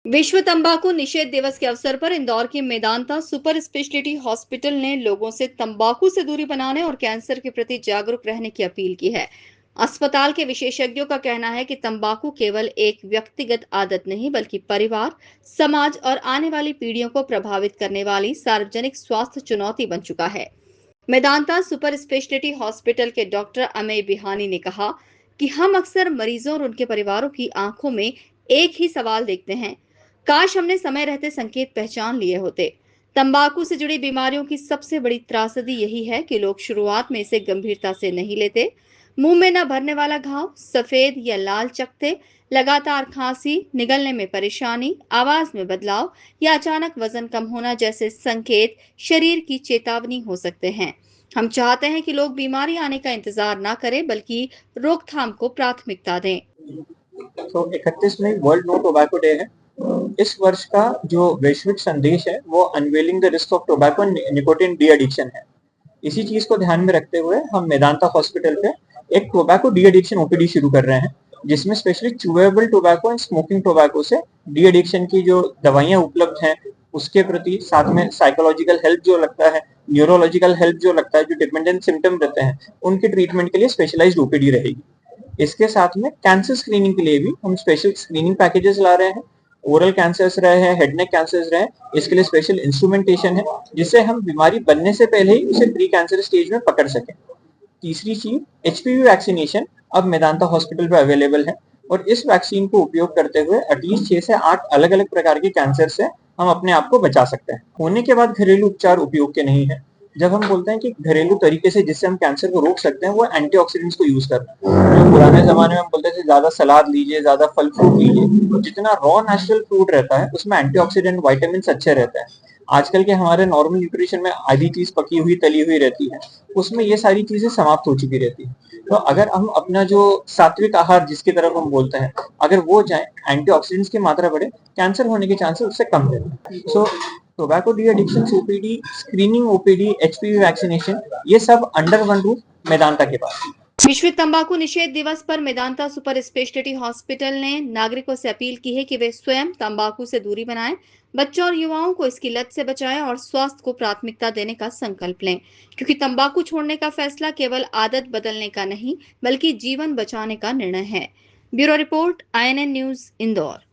विश्व तंबाकू निषेध दिवस के अवसर पर इंदौर के मेदांता सुपर स्पेशलिटी हॉस्पिटल ने लोगों से तंबाकू से दूरी बनाने और कैंसर के प्रति जागरूक रहने की अपील की है। अस्पताल के विशेषज्ञों का कहना है कि तंबाकू केवल एक व्यक्तिगत आदत नहीं बल्कि परिवार, समाज और आने वाली पीढ़ियों को प्रभावित करने वाली सार्वजनिक स्वास्थ्य चुनौती बन चुका है। मेदांता सुपर स्पेशलिटी हॉस्पिटल के डॉक्टर अमेय बिहानी ने कहा कि हम अक्सर मरीजों और उनके परिवारों की आंखों में एक ही सवाल देखते हैं, काश हमने समय रहते संकेत पहचान लिए होते। तंबाकू से जुड़ी बीमारियों की सबसे बड़ी त्रासदी यही है कि लोग शुरुआत में इसे गंभीरता से नहीं लेते। मुंह में न भरने वाला घाव, सफेद या लाल चकत्ते, लगातार खांसी, निगलने में परेशानी, आवाज में बदलाव या अचानक वजन कम होना जैसे संकेत शरीर की चेतावनी हो सकते हैं। हम चाहते हैं कि लोग बीमारी आने का इंतजार ना करें बल्कि रोकथाम को प्राथमिकता दें। तो 31 मई वर्ल्ड नो टोबैको डे है। इस वर्ष का जो वैश्विक संदेश है वो unveiling the risk of tobacco nicotine de addiction है। इसी चीज को ध्यान में रखते हुए हम मेदांता हॉस्पिटल पे एक टोबैको डी एडिक्शन ओपीडी शुरू कर रहे हैं, जिसमें specially chewable tobacco and smoking tobacco से डी एडिक्शन की जो दवाइयां उपलब्ध हैं उसके प्रति, साथ में साइकोलॉजिकल हेल्प जो लगता है, न्यूरोलॉजिकल हेल्प जो लगता है, जो डिपेंडेंट सिम्टम रहते हैं उनके ट्रीटमेंट के लिए स्पेशलाइज्ड ओपीडी रहेगी। इसके साथ में कैंसर स्क्रीनिंग के लिए भी हम स्पेशल स्क्रीनिंग पैकेजेस ला रहे हैं। ओरल कैंसर्स रहे हैं, हेड नेक कैंसर्स रहे, इसके लिए स्पेशल इंस्ट्रूमेंटेशन है जिससे हम बीमारी बनने से पहले ही उसे प्री कैंसर स्टेज में पकड़ सकें। तीसरी चीज, एचपीवी वैक्सीनेशन अब मेदांता हॉस्पिटल पे अवेलेबल है और इस वैक्सीन को उपयोग करते हुए एटलीस्ट 6 से 8 अलग अलग प्रकार के कैंसर से हम अपने आप को बचा सकते हैं। होने के बाद घरेलू उपचार उपयोग के नहीं है। जब हम बोलते हैं कि घरेलू तरीके से जिससे हम कैंसर को रोक सकते हैं वो एंटीऑक्सीडेंट्स को यूज करना है। जो पुराने जमाने में हम बोलते थे ज्यादा सलाद लीजिए, ज्यादा फल फ्रूट लीजिए, तो जितना रॉ नेचुरल फूड रहता है उसमें एंटीऑक्सीडेंट विटामिन अच्छे रहते हैं। आजकल के हमारे नॉर्मल न्यूट्रिशन में आधी चीज पकी हुई तली हुई रहती है, उसमें ये सारी चीजें समाप्त हो चुकी रहती है। तो अगर हम अपना जो सात्विक आहार जिसकी तरफ हम बोलते हैं अगर वो जाए, एंटीऑक्सीडेंट्स की मात्रा बढ़े, कैंसर होने के चांसेस उससे कम रहते हैं। So tobacco de addiction OPD, screening OPD, HPV vaccination, ये सब अंडर वन रूफ मेदांता के पास। विश्व तंबाकू निषेध दिवस पर मेदांता सुपर स्पेशलिटी हॉस्पिटल ने नागरिकों से अपील की है कि वे स्वयं तंबाकू से दूरी बनाएं, बच्चों और युवाओं को इसकी लत से बचाएं और स्वास्थ्य को प्राथमिकता देने का संकल्प लें, क्योंकि तंबाकू छोड़ने का फैसला केवल आदत बदलने का नहीं बल्कि जीवन बचाने का निर्णय है। Bureau report, INN news, Indore.